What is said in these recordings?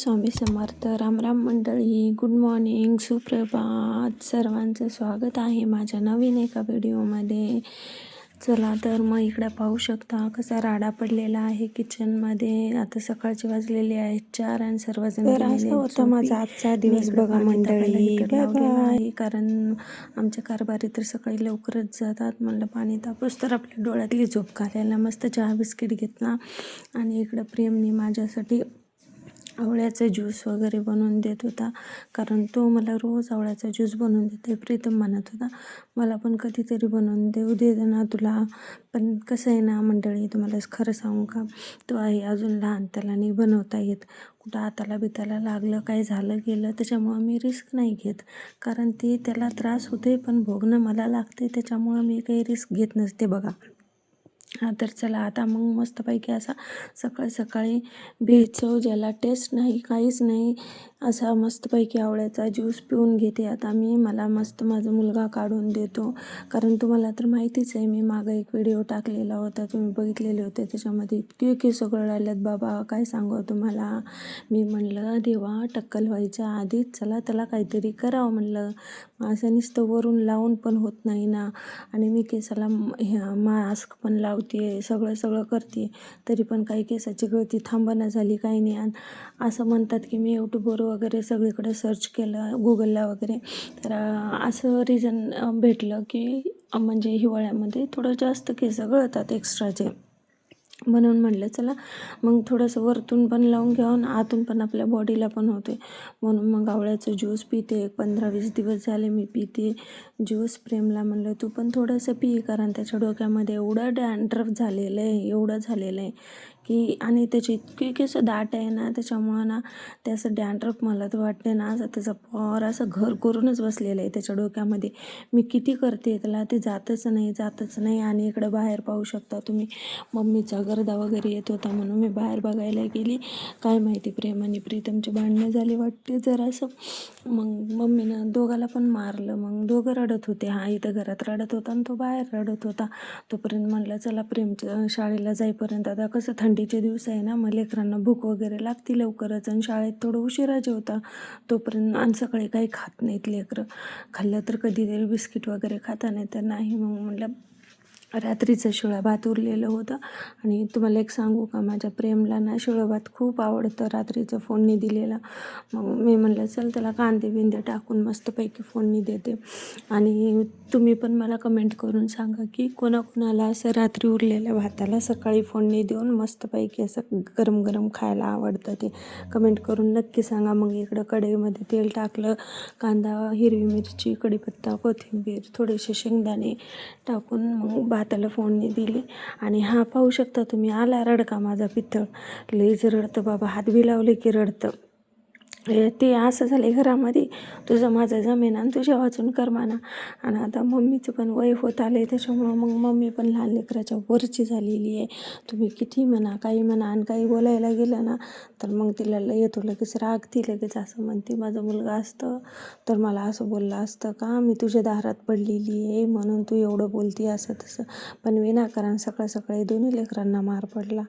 स्वामी समर्थ. रामराम मंडळी, good morning, सुप्रभात. सर्वांचं स्वागत आहे माझ्या नवीन एका व्हिडिओमध्ये. चला तर मग इकडे पाहू शकता कसा राडा पडलेला आहे किचनमध्ये. आता सकाळचे वाजलेले आहेत 4 आणि सर्वजण गेलेले होता माझा आजचा दिवस बघा मंडळी. आहे कारण आमच्या कारभारी तर सकाळी लवकरच जातात. म्हणलं पाणी तापूस तर आपल्या डोळ्यातली झोप घालायला मस्त चहा बिस्किट घेतला आणि इकडं प्रेमने माझ्यासाठी आवळ्याचा ज्यूस वगैरे बनवून देत होता, कारण तो मला रोज आवळ्याचा ज्यूस बनवून देते. प्रीतम म्हणत होता मला पण कधीतरी बनवून देऊ दे ना तुला. पण कसं आहे ना मंडळी, तुम्हाला खरं सांगू का, तो आहे अजून लहान, त्याला नाही बनवता येत. कुठं हाताला बिताला लागलं, काय झालं गेलं, त्याच्यामुळं मी रिस्क नाही घेत. कारण ती त्याला त्रास होते पण भोगणं मला लागते, त्याच्यामुळं मी काही रिस्क घेत नसते बघा. तर चला आता मग मस्तपैकी असा सकाळी सकाळी बेचव, ज्याला टेस्ट नाही काहीच नाही, असा मस्तपैकी आवळ्याचा ज्यूस पिऊन घेते आता मी. मला मस्त माझा मुलगा काढून देतो, कारण तुम्हाला तर माहितीच आहे, मी मागं एक व्हिडिओ टाकलेला होता, तुम्ही बघितलेले होते. त्याच्यामध्ये इतके केस गळालेत बाबा, काय सांगू तुम्हाला. मी म्हणलं देवा, टक्कल व्हायच्या आधीच चला त्याला काहीतरी करावं म्हणलं. असं नुसतं वरून लावून पण होत नाही ना. आणि मी केसाला मास्क पण लावते, सगळं करते, तरी पण काही केसाची गळती थांबना झाली, काही नाही. आणि असं म्हणतात की मी यूट्यूबवर वगैरे सगळीकडे सर्च केलं, गुगलला वगैरे, तर असं रिझन भेटलं की म्हणजे हिवाळ्यामध्ये थोडं जास्त केस गळतात एक्स्ट्राचे. म्हणून म्हणलं चला मग थोडंसं वरतून पण लावून घ्यावं, आतून पण आपल्या बॉडीला पण होते. म्हणून मग आवळ्याचं ज्यूस पिते. 15-20 दिवस झाले मी पिते ज्यूस. प्रेमला म्हणलं तू पण थोडंसं पी, कारण त्याच्या डोक्यामध्ये एवढं डॅन्ड्रफ झालेलं आहे, एवढं झालेलं आहे की, आणि त्याची इतकी केस दाट आहे ना, त्याच्यामुळं ना त्याचं डॅन्ड्रफ मला तर वाटते ना असं त्याचं पार असं घर करूनच बसलेलं आहे त्याच्या डोक्यामध्ये. मी किती करते त्याला, ते जातच नाही. आणि इकडं बाहेर पाहू शकता तुम्ही, मम्मीचा गर्दा वगैरे येत होता म्हणून मी बाहेर बघायला गेली. काय माहिती प्रेम आणि प्रीतमचे भांडणं झाले वाटते जरासं. मग मम्मीनं दोघाला पण मारलं. मग दोघं रडत होते, हा इथं घरात रडत होता आणि तो बाहेर रडत होता. तोपर्यंत म्हणलं चला प्रेमच्या शाळेला जाईपर्यंत, आता कसं थंडीचे दिवस आहे ना, मग लेकरांना भूक वगैरे लागते लवकरच, आणि शाळेत थोडं उशिरा जेवता तोपर्यंत. आणि सकाळी काही खात नाहीत लेकरं, खाल्लं तर कधीतरी बिस्किट वगैरे खाता, नाही तर नाही. मग म्हणलं रात्रीचं शिळा भात उरलेलं होतं. आणि तुम्हाला एक सांगू का, माझ्या प्रेमला ना शिळं भात खूप आवडतं, रात्रीचं फोडणी दिलेलं. मग मी म्हणलं चल त्याला कांदे बिंदे टाकून मस्तपैकी फोडणी देते. आणि तुम्ही पण मला कमेंट करून सांगा की कोणाकोणाला असं रात्री उरलेल्या भाताला सकाळी फोडणी देऊन मस्तपैकी असं गरम गरम खायला आवडतं, ते कमेंट करून नक्की सांगा. मग इकडं कढईमध्ये तेल टाकलं, कांदा, हिरवी मिरची, कढीपत्ता, कोथिंबीर, थोडेसे शेंगदाणे टाकून मग भाताला फोडणी दिली. आणि हा पाहू शकता तुम्ही, आला रडका माझा पितळ. लईच रडतं बाबा, हात बी लावले की रडतं. ते असं झाले घरामध्ये, तुझं माझं जमेना आणि तुझ्या वाचून करमाना. आणि आता मम्मीचं पण वय होत आले, त्याच्यामुळं मग मम्मी पण लहान लेकराच्या वरची झालेली आहे. तुम्ही किती म्हणा, काही म्हणा, आणि काही बोलायला गेलं ना तर मग तिला येतो लगेच राग. ती लगेच असं म्हणते, माझा मुलगा असतं तर मला असं बोललं असतं का, मी तुझ्या दारात पडलेली आहे म्हणून तू एवढं बोलती, असं तसं. पण विनाकारण सकाळी दोन्ही लेकरांना मार पडला.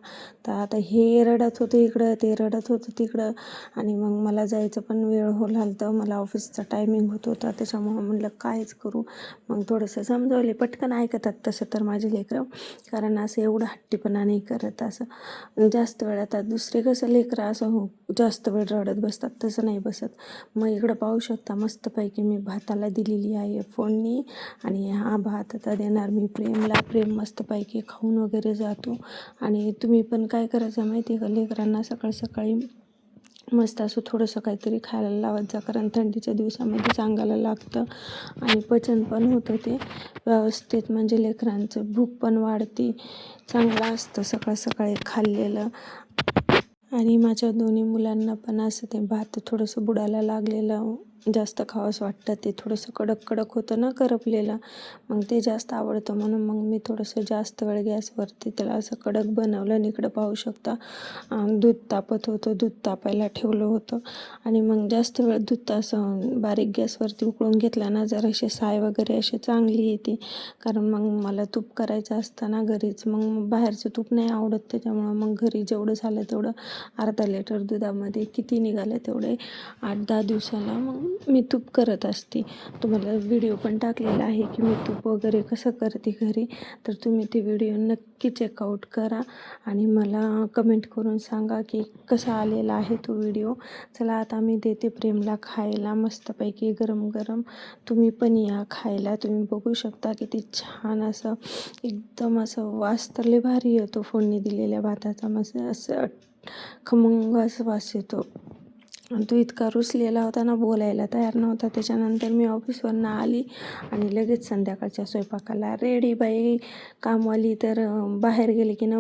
तर आता हे रडत होते इकडं, ते रडत होतं तिकडं. आणि मग मला जायचं पण वेळ लागतं, मला ऑफिसचा टायमिंग होत होता, त्याच्यामुळं म्हणलं कायच करू. मग थोडंसं समजावले, पटकन ऐकतात तसं तर माझे लेकरं, कारण असं एवढं हट्टीपणा नाही करत असं जास्त वेळ. आता दुसरे कसं लेकरं असं जास्त वेळ रडत बसतात, तसं नाही बसत. मग इकडं पाहू शकता मस्तपैकी मी भाताला दिलेली आहे फोडणी. आणि हा भात आता देणार मी प्रेमला. प्रेम मस्तपैकी खाऊन वगैरे जातो. आणि तुम्ही पण काय करायचं माहिती आहे का, लेकरांना सकाळी मस्त असं थोडंसं काहीतरी खायला लावत जा, कारण थंडीच्या दिवसामध्ये सांगायला लागतं आणि पचन पण होतं ते व्यवस्थित, म्हणजे लेकरांचं भूक पण वाढते. चांगलं असतं सकाळी खाल्लेलं. आणि माझ्या दोन्ही मुलांना पण असं ते भात थोडंसं बुडायला लागलेलं जास्त खावंसं वाटतं. ते थोडंसं कडक कडक होतं ना करपलेलं, मग ते जास्त आवडतं. म्हणून मग मी थोडंसं जास्त वेळ गॅसवरती त्याला असं कडक बनवलं. आणि इकडं पाहू शकता दूध तापत होतं. दूध तापायला ठेवलं होतं आणि मग जास्त वेळ दूध असं बारीक गॅसवरती उकळून घेतला ना, जर असे साय वगैरे अशी चांगली येते. कारण मग मला तूप करायचं असतं ना घरीच, मग बाहेरचं तूप नाही आवडत. त्याच्यामुळं मग घरी जेवढं झालं तेवढं अर्धा लिटर दुधामध्ये किती निघालं तेवढे 8-10 दिवसाला मग मी तूप करत असते. तुम्हाला व्हिडिओ पण टाकलेला आहे की मी तूप वगैरे कसं करते घरी, तर तुम्ही ते व्हिडिओ नक्की चेकआउट करा आणि मला कमेंट करून सांगा की कसा आलेला आहे तो व्हिडिओ. चला आता मी देते प्रेमला खायला मस्तपैकी गरम गरम. तुम्ही पण या खायला. तुम्ही बघू शकता किती छान असं एकदम असं वास तर लय भारी येतो फोडणी दिलेल्या भाताचा. मस्त असं खमंग असं वास येतो. आणि तो इतका रुसलेला होता ना, बोलायला तयार नव्हता. त्याच्यानंतर मी ऑफिसवरनं आली आणि लगेच संध्याकाळच्या स्वयंपाकाला रेडी. बाई कामवाली तर बाहेर गेली की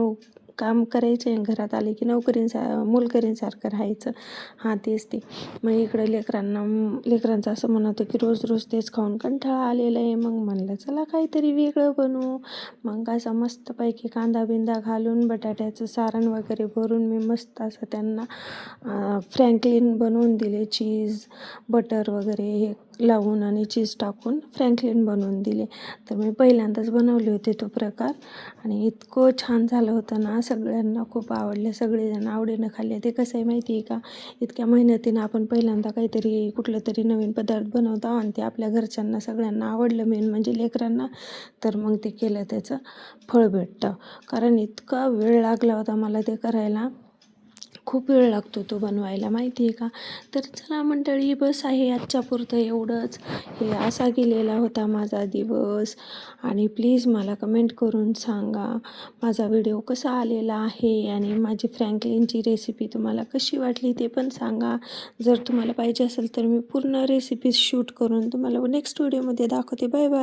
काम करायचे, घरात आले की मोलकरींसारखं राहायचं. हां तेच ते. मग इकडं लेकरांचं असं म्हणतं की रोज रोज तेच खाऊन कंटाळा आलेला आहे. मग म्हणलं चला काहीतरी वेगळं बनवू. मग असं मस्तपैकी कांदा बिंदा घालून बटाट्याचं सारण वगैरे भरून मी मस्त असं त्यांना फ्रँकलिन बनवून दिले. चीज बटर वगैरे हे लावून आणि चीज टाकून फ्रँकलिन बनवून दिले. तर मी पहिल्यांदाच बनवले होते तो प्रकार आणि इतकं छान झालं होतं ना, सगळ्यांना खूप आवडले. सगळेजण आवडीनं खाल्ले. ते कसं आहे माहिती आहे का, इतक्या मेहनतीनं आपण पहिल्यांदा काहीतरी कुठलं तरी नवीन पदार्थ बनवतो आणि ते आपल्या घरच्यांना सगळ्यांना आवडलं, मेन म्हणजे लेकरांना, तर मग ते केलं त्याचं फळ भेटतं. कारण इतका वेळ लागला होता मला ते करायला. खूप वेळ लागतो तो बनवायला माहिती आहे का. तर चला मंडळी, बस आहे आजच्यापुरतं एवढंच. हे असा गेलेला होता माझा दिवस. आणि प्लीज मला कमेंट करून सांगा माझा व्हिडिओ कसा आलेला आहे आणि माझी फ्रँकलिनची रेसिपी तुम्हाला कशी वाटली ते पण सांगा. जर तुम्हाला पाहिजे असेल तर मी पूर्ण रेसिपी शूट करून तुम्हाला नेक्स्ट व्हिडिओमध्ये दाखवते. Bye bye.